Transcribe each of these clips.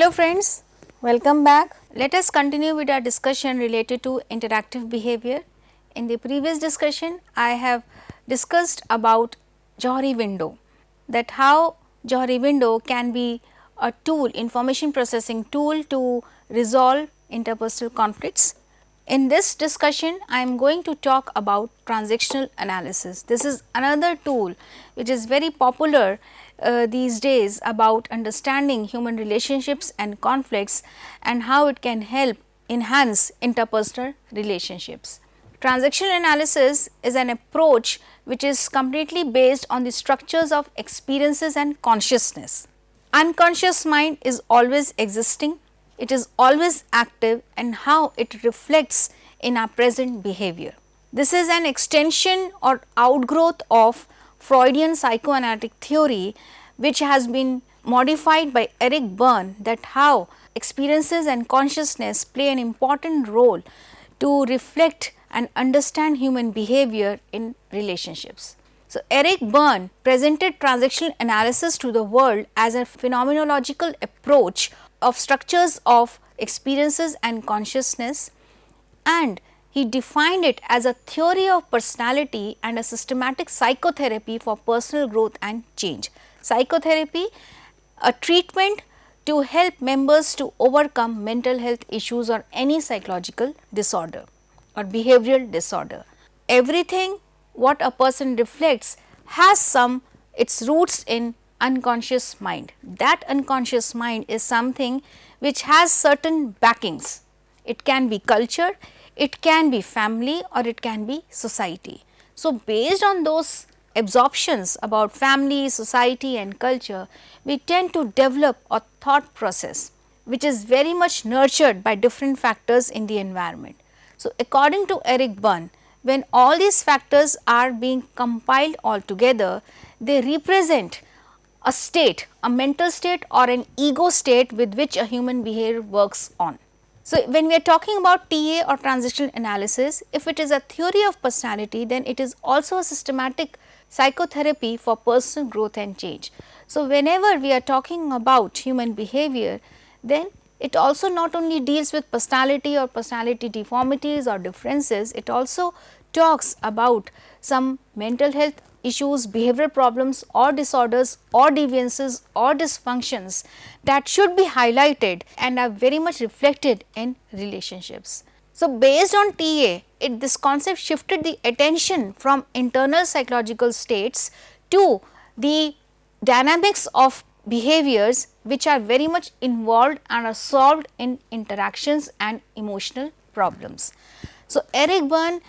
Hello friends, welcome back. Let us continue with our discussion related to interactive behavior. In the previous discussion, I have discussed about Johari window, that how Johari window can be a tool, information processing tool to resolve interpersonal conflicts. In this discussion, I am going to talk about transactional analysis. This is another tool which is very popular these days about understanding human relationships and conflicts and how it can help enhance interpersonal relationships. Transactional analysis is an approach which is completely based on the structures of experiences and consciousness. Unconscious mind is always existing, it is always active, and how it reflects in our present behavior. This is an extension or outgrowth of Freudian psychoanalytic theory, which has been modified by Eric Berne, that how experiences and consciousness play an important role to reflect and understand human behavior in relationships. So, Eric Berne presented transactional analysis to the world as a phenomenological approach of structures of experiences and consciousness, and he defined it as a theory of personality and a systematic psychotherapy for personal growth and change. Psychotherapy, a treatment to help members to overcome mental health issues or any psychological disorder or behavioral disorder. Everything what a person reflects has its roots in unconscious mind. That unconscious mind is something which has certain backings. It can be culture, it can be family, or it can be society. So, based on those absorptions about family, society and culture, we tend to develop a thought process which is very much nurtured by different factors in the environment. So, according to Eric Berne, when all these factors are being compiled all together, they represent a state, a mental state or an ego state with which a human behavior works on. So, when we are talking about TA or transactional analysis, if it is a theory of personality, then it is also a systematic psychotherapy for personal growth and change. So, whenever we are talking about human behavior, then it also not only deals with personality or personality deformities or differences, it also talks about some mental health issues, behavioral problems or disorders or deviances or dysfunctions that should be highlighted and are very much reflected in relationships. So, based on TA, this concept shifted the attention from internal psychological states to the dynamics of behaviors which are very much involved and are solved in interactions and emotional problems. So, Eric Berne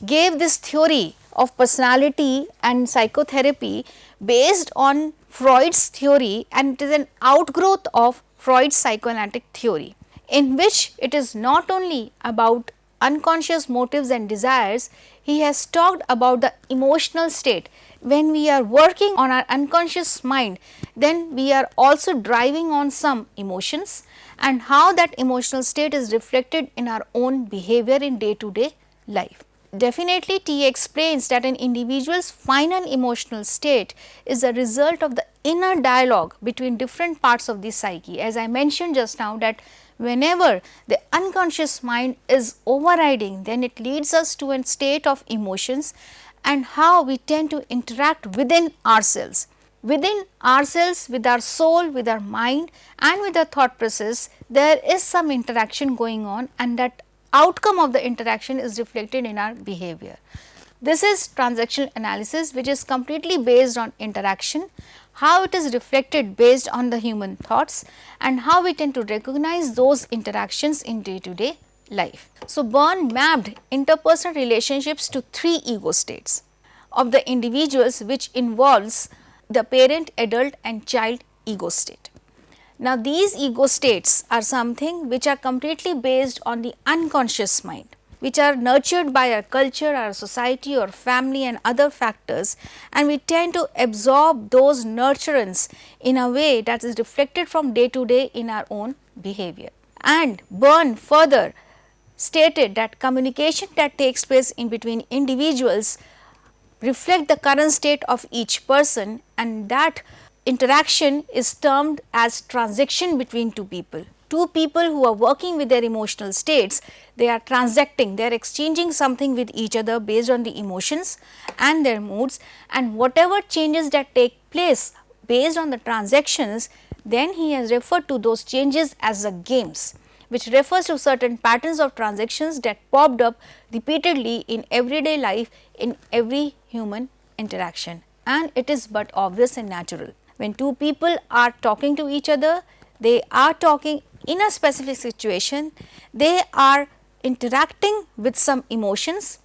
gave this theory of personality and psychotherapy based on Freud's theory, and it is an outgrowth of Freud's psychoanalytic theory, in which it is not only about unconscious motives and desires. He has talked about the emotional state. When we are working on our unconscious mind, then we are also driving on some emotions, and how that emotional state is reflected in our own behavior in day to day life. Definitely, T explains that an individual's final emotional state is a result of the inner dialogue between different parts of the psyche. As I mentioned just now, that whenever the unconscious mind is overriding, then it leads us to a state of emotions and how we tend to interact within ourselves. Within ourselves, with our soul, with our mind and with our thought process, there is some interaction going on, and that outcome of the interaction is reflected in our behavior. This is transactional analysis, which is completely based on interaction, how it is reflected based on the human thoughts, and how we tend to recognize those interactions in day to day life. So, Berne mapped interpersonal relationships to 3 ego states of the individuals, which involves the parent, adult and child ego state. Now, these ego states are something which are completely based on the unconscious mind, which are nurtured by our culture, our society or family and other factors, and we tend to absorb those nurturance in a way that is reflected from day to day in our own behavior. And Berne further stated that communication that takes place in between individuals reflect the current state of each person, and that interaction is termed as transaction between two people. Two people who are working with their emotional states, they are transacting, they are exchanging something with each other based on the emotions and their moods, and whatever changes that take place based on the transactions, then he has referred to those changes as the games, which refers to certain patterns of transactions that popped up repeatedly in everyday life in every human interaction, and it is but obvious and natural. When two people are talking to each other, they are talking in a specific situation, they are interacting with some emotions.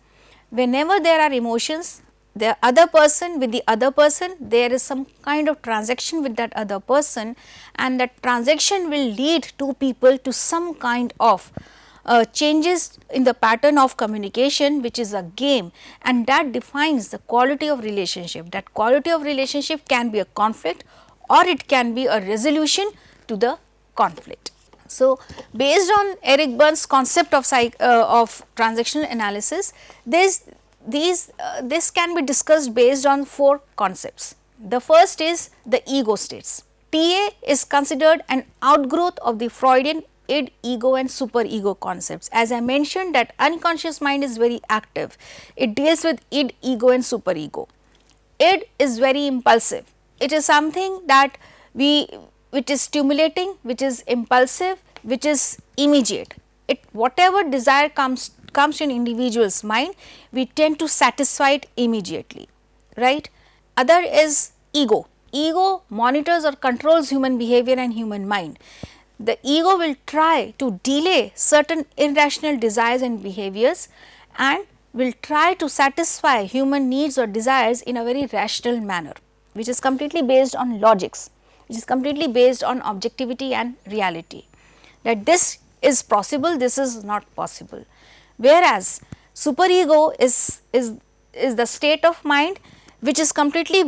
Whenever there are emotions, the other person with the other person, there is some kind of transaction with that other person, and that transaction will lead two people to some kind of changes in the pattern of communication, which is a game, and that defines the quality of relationship. That quality of relationship can be a conflict or it can be a resolution to the conflict. So, based on Eric Berne's concept of transactional analysis, this can be discussed based on 4 concepts. The first is the ego states. TA is considered an outgrowth of the Freudian id, ego and superego concepts. As I mentioned, that unconscious mind is very active. It deals with id, ego and superego. Id is very impulsive. It is something that which is stimulating, which is impulsive, which is immediate. Whatever desire comes to an individual's mind, we tend to satisfy it immediately, right. Other is ego. Ego monitors or controls human behavior and human mind. The ego will try to delay certain irrational desires and behaviors and will try to satisfy human needs or desires in a very rational manner, which is completely based on logics, which is completely based on objectivity and reality, that this is possible, this is not possible. Whereas superego is the state of mind which is completely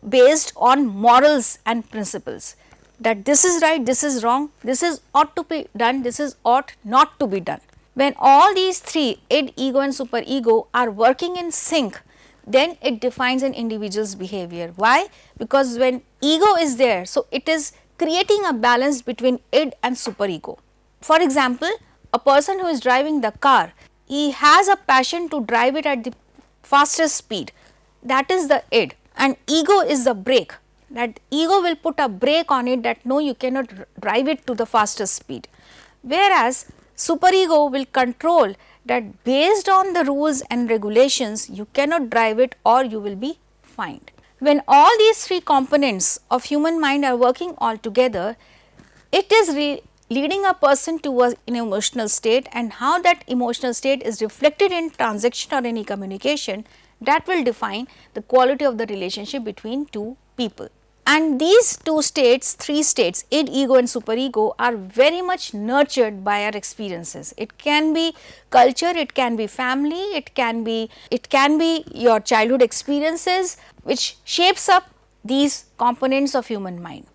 based on morals and principles, that this is right, this is wrong, this is ought to be done, this is ought not to be done. When all these 3, id, ego and superego, are working in sync, then it defines an individual's behavior. Why? Because when ego is there, so it is creating a balance between id and superego. For example, a person who is driving the car, he has a passion to drive it at the fastest speed, that is the id, and ego is the brake, that ego will put a brake on it, that no, you cannot drive it to the fastest speed. Whereas superego will control that based on the rules and regulations, you cannot drive it or you will be fined. When all these 3 components of human mind are working all together, it is leading a person to an emotional state, and how that emotional state is reflected in transaction or any communication, that will define the quality of the relationship between two people. And these 2 states, 3 states, id, ego and superego, are very much nurtured by our experiences. It can be culture, it can be family, it can be your childhood experiences which shapes up these components of human mind.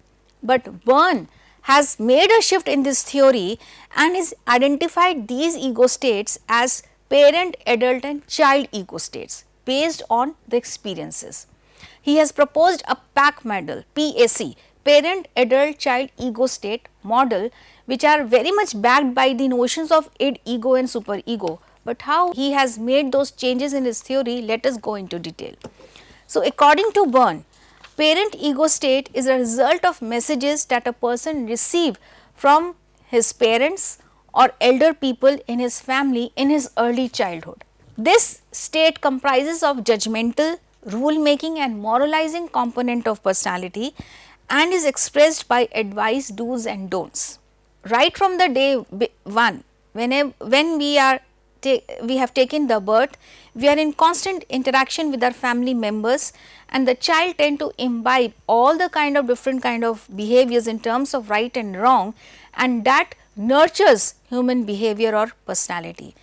But Berne has made a shift in this theory and has identified these ego states as parent, adult and child ego states based on the experiences. He has proposed a PAC model, PAC, parent, adult, child ego state model, which are very much backed by the notions of id, ego and superego. But how he has made those changes in his theory, let us go into detail. So, according to Berne, parent ego state is a result of messages that a person receives from his parents or elder people in his family in his early childhood. This state comprises of judgmental, rule making and moralizing component of personality and is expressed by advice, do's and don'ts. Right from the day 1, when we have taken the birth, we are in constant interaction with our family members, and the child tend to imbibe all the different kind of behaviors in terms of right and wrong, and that nurtures human behavior or personality.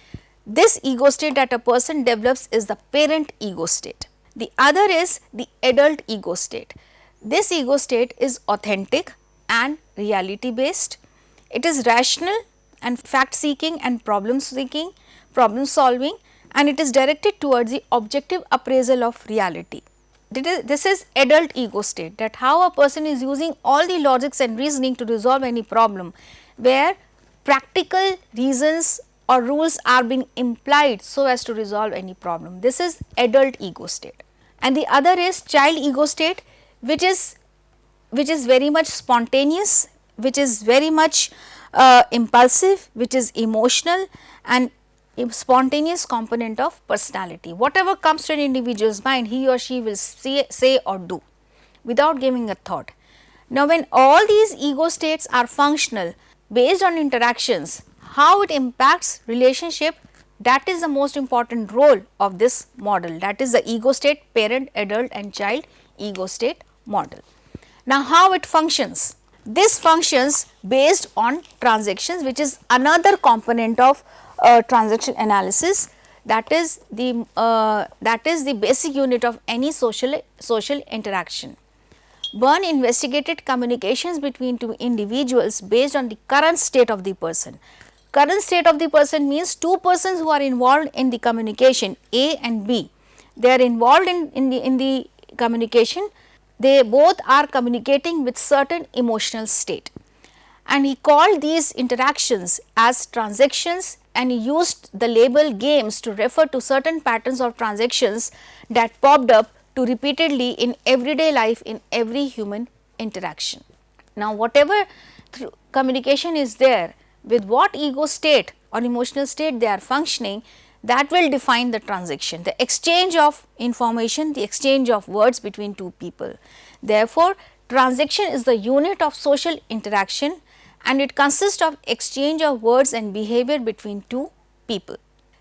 This ego state that a person develops is the parent ego state. The other is the adult ego state. This ego state is authentic and reality based. It is rational and fact seeking and problem solving, and it is directed towards the objective appraisal of reality. this is adult ego state, that how a person is using all the logics and reasoning to resolve any problem, where practical reasons or rules are being implied so as to resolve any problem. This is adult ego state. And the other is child ego state, which is very much spontaneous, which is very much impulsive, which is emotional and spontaneous component of personality. Whatever comes to an individual's mind, he or she will say or do without giving a thought. Now, when all these ego states are functional based on interactions, how it impacts relationship, that is the most important role of this model, that is the ego state, parent, adult and child ego state model. Now, how it functions? This functions based on transactions, which is another component of transaction analysis, that is the basic unit of any social interaction. Byrne investigated communications between two individuals based on the current state of the person. Current state of the person means two persons who are involved in the communication, A and B. They are involved in the communication. They both are communicating with certain emotional state, and he called these interactions as transactions, and he used the label games to refer to certain patterns of transactions that popped up to repeatedly in everyday life in every human interaction. Now, whatever communication is there, with what ego state or emotional state they are functioning, that will define the transaction, the exchange of information, the exchange of words between two people. Therefore, transaction is the unit of social interaction, and it consists of exchange of words and behavior between two people.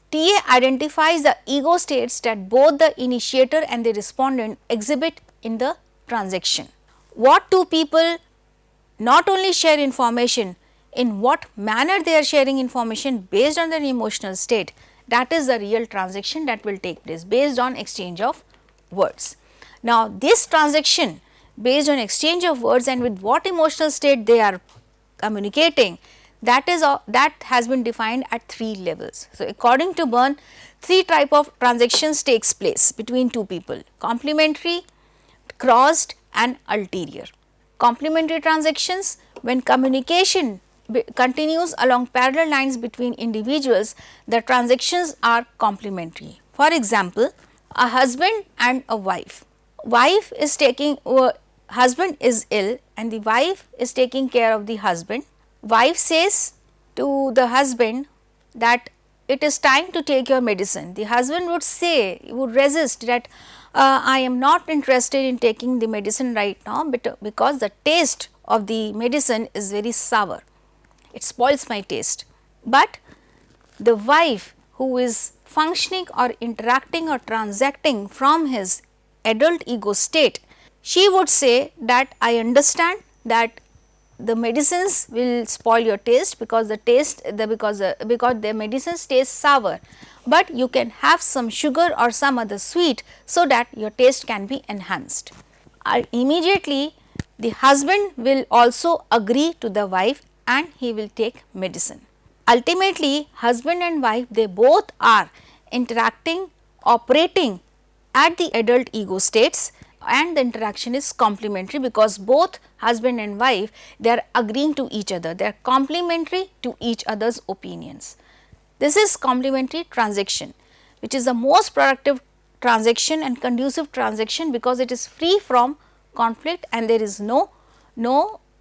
TA identifies the ego states that both the initiator and the respondent exhibit in the transaction. What two people not only share information, in what manner they are sharing information based on their emotional state, that is the real transaction that will take place based on exchange of words. Now, this transaction based on exchange of words and with what emotional state they are communicating, that has been defined at 3 levels. So, according to Byrne, 3 type of transactions takes place between two people: complementary, crossed and ulterior. Complementary transactions, when communication continues along parallel lines between individuals, the transactions are complementary. For example, a husband and a wife. Husband is ill and the wife is taking care of the husband. Wife says to the husband that it is time to take your medicine. The husband would resist that I am not interested in taking the medicine right now, because the taste of the medicine is very sour. It spoils my taste. But the wife, who is functioning or interacting or transacting from his adult ego state, she would say that I understand that the medicines will spoil your taste because the medicines taste sour, but you can have some sugar or some other sweet so that your taste can be enhanced. Immediately the husband will also agree to the wife and he will take medicine. Ultimately, husband and wife, they both are interacting, operating at the adult ego states, and the interaction is complementary because both husband and wife, they are agreeing to each other, they are complementary to each other's opinions. This is complementary transaction, which is the most productive transaction and conducive transaction because it is free from conflict and there is no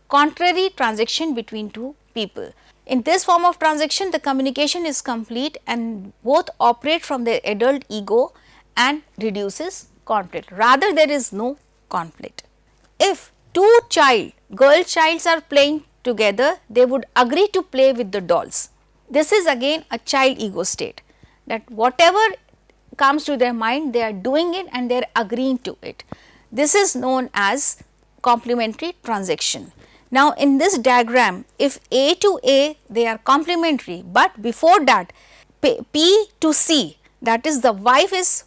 contrary transaction between two people. In this form of transaction, the communication is complete and both operate from their adult ego and reduces conflict. Rather, there is no conflict. If two girl childs are playing together, they would agree to play with the dolls. This is again a child ego state, that whatever comes to their mind, they are doing it and they are agreeing to it. This is known as complementary transaction. Now, in this diagram, if A to A, they are complementary, but before that P to C, that is the wife is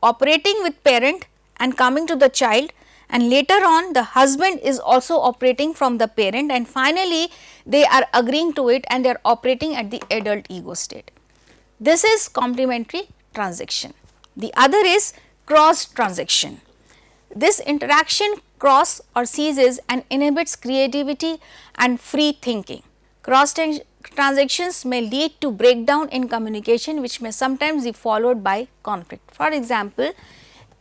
operating with parent and coming to the child, and later on the husband is also operating from the parent, and finally they are agreeing to it and they are operating at the adult ego state. This is complementary transaction. The other is cross transaction. This interaction cross or ceases and inhibits creativity and free thinking. Cross transactions may lead to breakdown in communication, which may sometimes be followed by conflict. For example,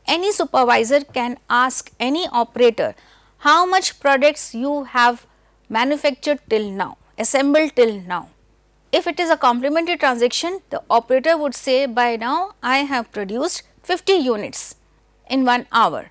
any supervisor can ask any operator how much products you have manufactured till now, assembled till now. If it is a complementary transaction, the operator would say, by now I have produced 50 units in 1 hour,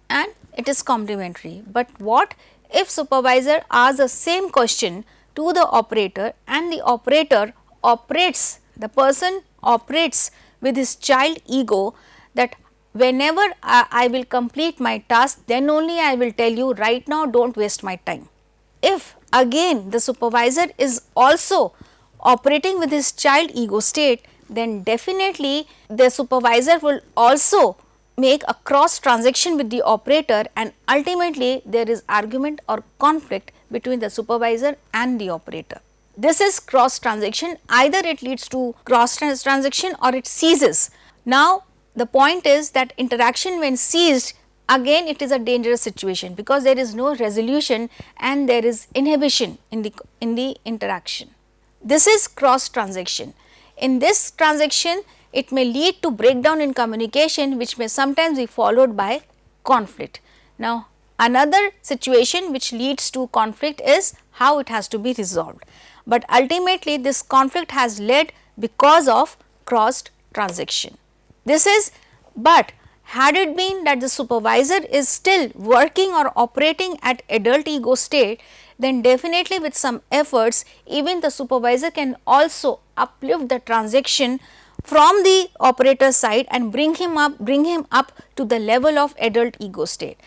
and it is complementary. But what if supervisor asks the same question to the operator, and the operator operates, the person operates with his child ego, that whenever I will complete my task, then only I will tell you, right now do not waste my time. If again the supervisor is also operating with his child ego state, then definitely the supervisor will also make a cross transaction with the operator, and ultimately there is argument or conflict between the supervisor and the operator. This is cross transaction, either it leads to cross transaction or it ceases. Now, the point is that interaction when ceased, again it is a dangerous situation, because there is no resolution and there is inhibition in the interaction. This is cross transaction. In this transaction, it may lead to breakdown in communication, which may sometimes be followed by conflict. Now, another situation which leads to conflict is how it has to be resolved, but ultimately this conflict has led because of cross transaction. This is, but had it been that the supervisor is still working or operating at adult ego state, then definitely with some efforts even the supervisor can also uplift the transaction from the operator side and bring him up to the level of adult ego state.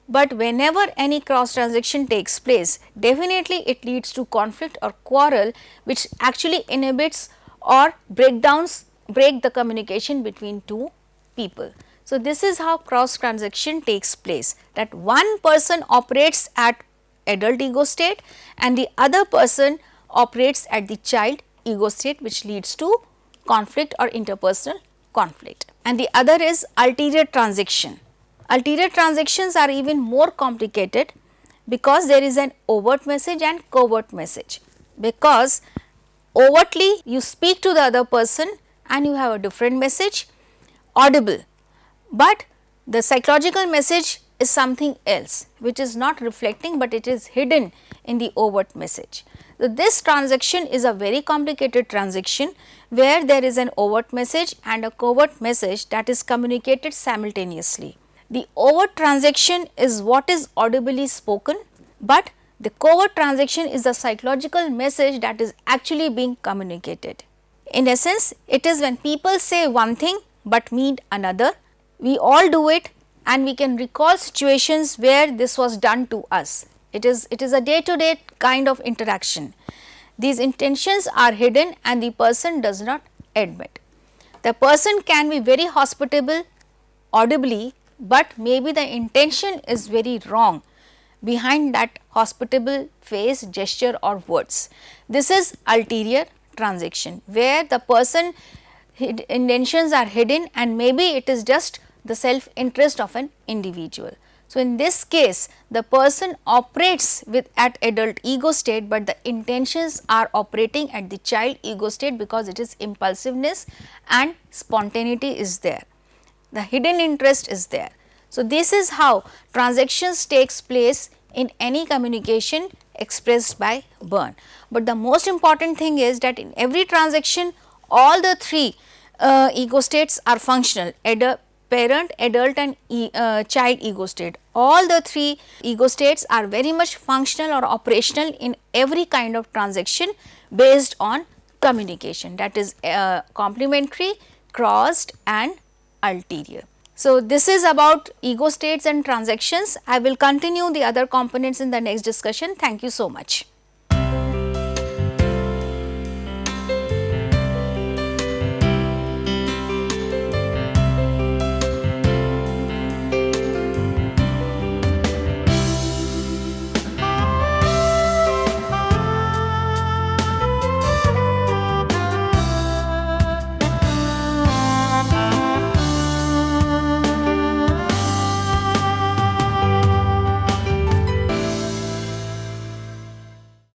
But whenever any cross transaction takes place, definitely it leads to conflict or quarrel, which actually inhibits or break the communication between two people. So, this is how cross transaction takes place, that one person operates at adult ego state and the other person operates at the child ego state, which leads to conflict or interpersonal conflict. And the other is ulterior transaction. Ulterior transactions are even more complicated, because there is an overt message and covert message. Because overtly you speak to the other person and you have a different message audible, but the psychological message is something else which is not reflecting, but it is hidden in the overt message. So, this transaction is a very complicated transaction where there is an overt message and a covert message that is communicated simultaneously. The overt transaction is what is audibly spoken, but the covert transaction is the psychological message that is actually being communicated. In essence, it is when people say one thing but mean another. We all do it, and we can recall situations where this was done to us. It is a day-to-day kind of interaction. These intentions are hidden and the person does not admit. The person can be very hospitable audibly, but maybe the intention is very wrong behind that hospitable face, gesture or words. This is ulterior transaction, where the person intentions are hidden and maybe it is just the self interest of an individual. So, in this case the person operates at adult ego state, but the intentions are operating at the child ego state, because it is impulsiveness and spontaneity is there, the hidden interest is there. So, this is how transactions takes place in any communication expressed by Byrne. But the most important thing is that in every transaction all the three ego states are functional: parent, adult and child ego state. All the three ego states are very much functional or operational in every kind of transaction based on communication, that is complementary, crossed and ulterior. So, this is about ego states and transactions. I will continue the other components in the next discussion. Thank you so much.